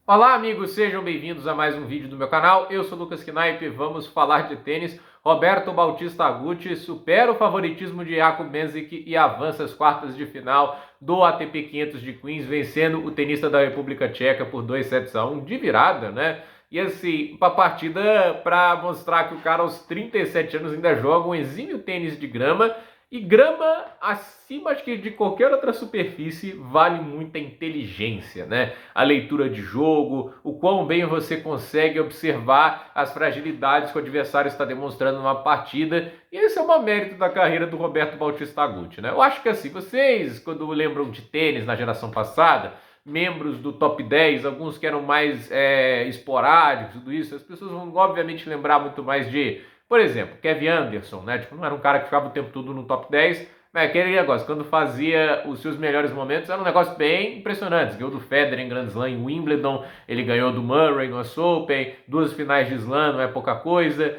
Olá, amigos, sejam bem-vindos a mais um vídeo do meu canal. Eu sou Lucas Knaip, vamos falar de tênis. Roberto Bautista Agut supera o favoritismo de Jakub Mensik e avança às quartas de final do ATP 500 de Queens, vencendo o tenista da República Tcheca por 2-1 de virada, né? E assim, uma partida para mostrar que o cara aos 37 anos ainda joga um exímio tênis de grama. E grama, acima acho que de qualquer outra superfície, vale muita inteligência, né? A leitura de jogo, o quão bem você consegue observar as fragilidades que o adversário está demonstrando numa partida. E esse é o mérito da carreira do Roberto Bautista Agut, né? Eu acho que assim, vocês, quando lembram de tênis na geração passada, membros do top 10, alguns que eram mais esporádicos, tudo isso, as pessoas vão obviamente lembrar muito mais de, por exemplo, Kevin Anderson, né? Tipo, não era um cara que ficava o tempo todo no top 10, mas aquele negócio, quando fazia os seus melhores momentos, era um negócio bem impressionante. Ganhou do Federer em Grand Slam em Wimbledon, ele ganhou do Murray no US Open, duas finais de Slam, não é pouca coisa.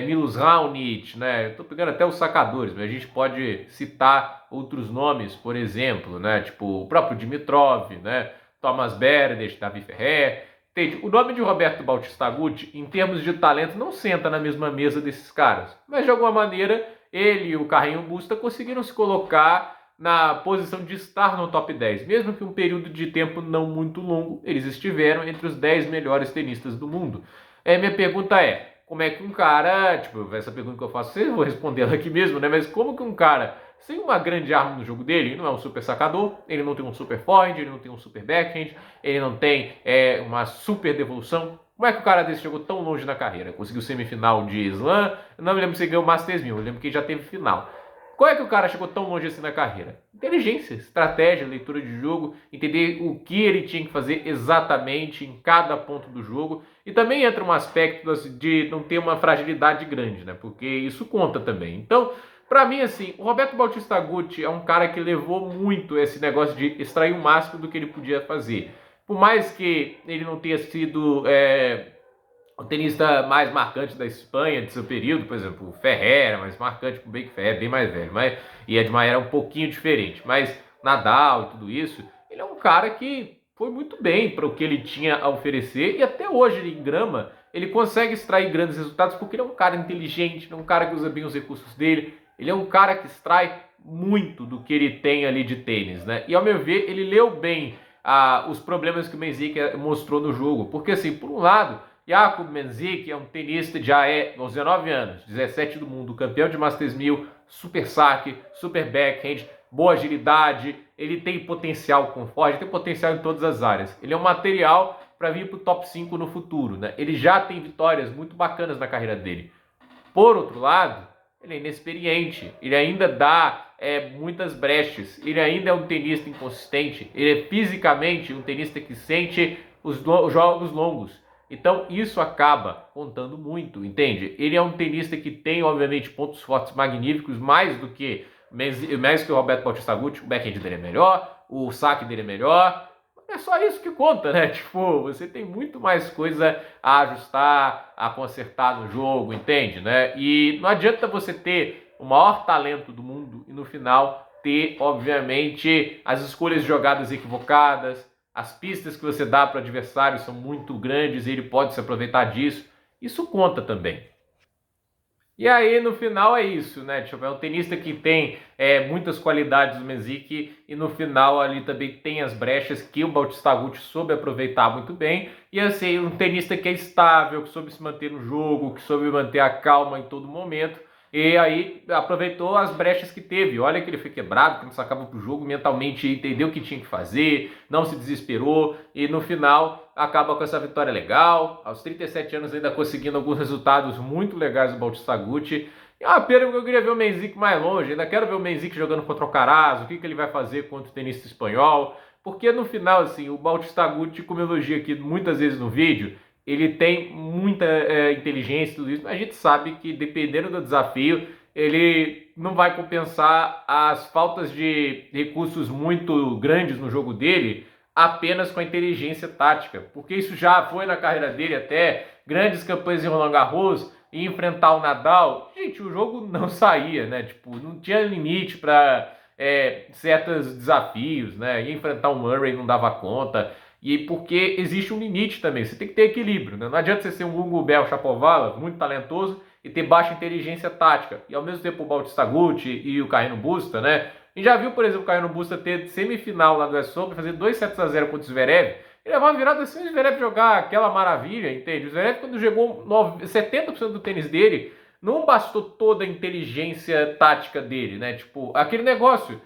Milos Raonic, né? Estou pegando até os sacadores, mas a gente pode citar outros nomes, por exemplo, né? Tipo o próprio Dimitrov, né? Thomas Berdych, Davi Ferrer. Entende? O nome de Roberto Bautista Agut, em termos de talento, não senta na mesma mesa desses caras, mas de alguma maneira ele e o Carrinho Busta conseguiram se colocar na posição de estar no top 10. Mesmo que um período de tempo não muito longo, eles estiveram entre os 10 melhores tenistas do mundo. Minha pergunta é, como é que um cara, tipo, essa pergunta que eu faço, eu vou responder ela aqui mesmo, né? Mas como que um cara sem uma grande arma no jogo dele, não é um super sacador, ele não tem um super forehand, ele não tem um super backhand, ele não tem uma super devolução. Como é que o cara desse chegou tão longe na carreira? Conseguiu semifinal de Slam, eu não me lembro se ele ganhou o Masters 1000, eu lembro que ele já teve final. Como é que o cara chegou tão longe assim na carreira? Inteligência, estratégia, leitura de jogo, entender o que ele tinha que fazer exatamente em cada ponto do jogo. E também entra um aspecto de não ter uma fragilidade grande, né? Porque isso conta também. Então, para mim, assim, o Roberto Bautista Agut é um cara que levou muito esse negócio de extrair o máximo do que ele podia fazer. Por mais que ele não tenha sido o tenista mais marcante da Espanha de seu período, por exemplo, o Ferrer era mais marcante, o Bem Ferrer, bem mais velho, mas, e Edmar era um pouquinho diferente, mas Nadal e tudo isso, ele é um cara que foi muito bem para o que ele tinha a oferecer e até hoje ele, em grama ele consegue extrair grandes resultados porque ele é um cara inteligente, ele é um cara que usa bem os recursos dele, ele é um cara que extrai muito do que ele tem ali de tênis, né? E ao meu ver, ele leu bem os problemas que o Menzik mostrou no jogo, porque assim, por um lado, Jakub Mensik é um tenista, já aos 19 anos, 17 do mundo, campeão de Masters 1000, super saque, super backhand, boa agilidade, ele tem potencial com forte, tem potencial em todas as áreas. Ele é um material para vir para o top 5 no futuro, né? Ele já tem vitórias muito bacanas na carreira dele. Por outro lado, ele é inexperiente, ele ainda dá muitas brechas, ele ainda é um tenista inconsistente, ele é fisicamente um tenista que sente os jogos longos. Então isso acaba contando muito, entende? Ele é um tenista que tem, obviamente, pontos fortes magníficos, mais que o Roberto Bautista Agut, o backhand dele é melhor, o saque dele é melhor, é só isso que conta, né? Tipo, você tem muito mais coisa a ajustar, a consertar no jogo, entende, né? E não adianta você ter o maior talento do mundo e no final ter, obviamente, as escolhas de jogadas equivocadas, as pistas que você dá para o adversário são muito grandes e ele pode se aproveitar disso. Isso conta também. E aí, no final, é isso, né? Tipo, é um tenista que tem muitas qualidades do Mensik e no final ali também tem as brechas que o Bautista Agut soube aproveitar muito bem. E assim, um tenista que é estável, que soube se manter no jogo, que soube manter a calma em todo momento. E aí aproveitou as brechas que teve. Olha que ele foi quebrado quando sacava pro jogo, mentalmente entendeu o que tinha que fazer, não se desesperou e no final acaba com essa vitória legal. Aos 37 anos ainda conseguindo alguns resultados muito legais do Bautista Agut. E uma pena que eu queria ver o Mensik mais longe. Ainda quero ver o Mensik jogando contra o Alcaraz, o que ele vai fazer contra o tenista espanhol. Porque no final, assim, o Bautista Agut, como eu elogio aqui muitas vezes no vídeo, ele tem muita inteligência e tudo isso, mas a gente sabe que dependendo do desafio, ele não vai compensar as faltas de recursos muito grandes no jogo dele apenas com a inteligência tática, porque isso já foi na carreira dele até grandes campanhas em Roland Garros e enfrentar o Nadal, gente, o jogo não saía, né? Tipo, não tinha limite para certos desafios, né? E enfrentar o Murray não dava conta. E porque existe um limite também, você tem que ter equilíbrio, né? Não adianta você ser um Hugo Bel Shapovalov, muito talentoso, e ter baixa inteligência tática. E ao mesmo tempo o Bautista Agut e o Carreno Busta, né? A gente já viu, por exemplo, o Carreno Busta ter semifinal lá do US Open, fazer 2-0 contra o Zverev, e levar uma virada assim, o Zverev jogar aquela maravilha, entende? O Zverev, quando jogou 70% do tênis dele, não bastou toda a inteligência tática dele, né? Tipo, aquele negócio,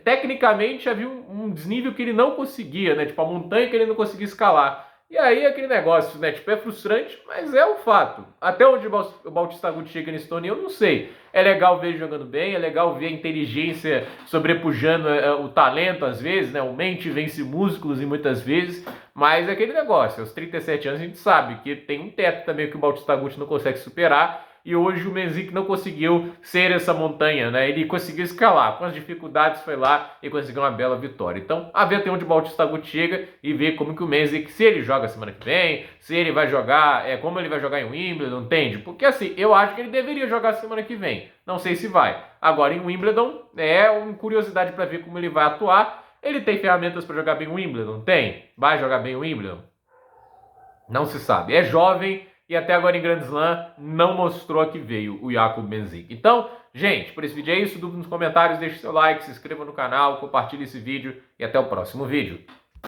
tecnicamente havia um desnível que ele não conseguia, né? Tipo, a montanha que ele não conseguia escalar. E aí aquele negócio, né? Tipo, é frustrante, mas é um fato. Até onde o Bautista Agut chega nesse torneio, eu não sei. É legal ver ele jogando bem, é legal ver a inteligência sobrepujando o talento às vezes, né? O mente vence músculos e muitas vezes, mas é aquele negócio. Aos 37 anos a gente sabe que tem um teto também que o Bautista Agut não consegue superar. E hoje o Mensik não conseguiu ser essa montanha, né? Ele conseguiu escalar, com as dificuldades foi lá e conseguiu uma bela vitória. Então, a ver até onde o Bautista Agut chega e ver como que o Mensik, se ele joga semana que vem, se ele vai jogar, como ele vai jogar em Wimbledon, entende? Porque assim, eu acho que ele deveria jogar semana que vem. Não sei se vai. Agora, em Wimbledon, é uma curiosidade para ver como ele vai atuar. Ele tem ferramentas para jogar bem o Wimbledon? Tem. Vai jogar bem o Wimbledon? Não se sabe. É jovem e até agora em Grand Slam não mostrou a que veio o Jakub Mensik. Então, gente, por esse vídeo é isso. Dúvida nos comentários, deixe seu like, se inscreva no canal, compartilhe esse vídeo e até o próximo vídeo.